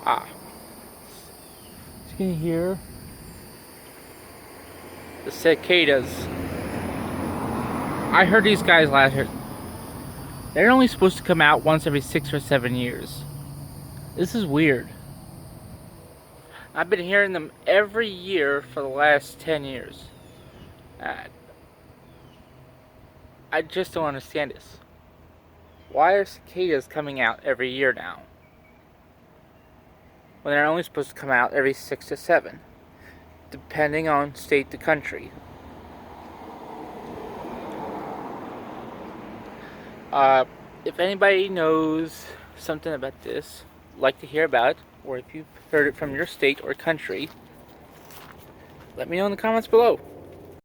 Ah, you can hear the cicadas. I heard these guys last year. They're only supposed to come out once every 6 or 7 years. This is weird. I've been hearing them every year for the last 10 years. Uh, I just don't understand this. Why are cicadas coming out every year now? When they're only supposed to come out every 6 to 7, depending on state to country. Uh, if anybody knows something about this, like to hear about it, or if you've heard it from your state or country, let me know in the comments below.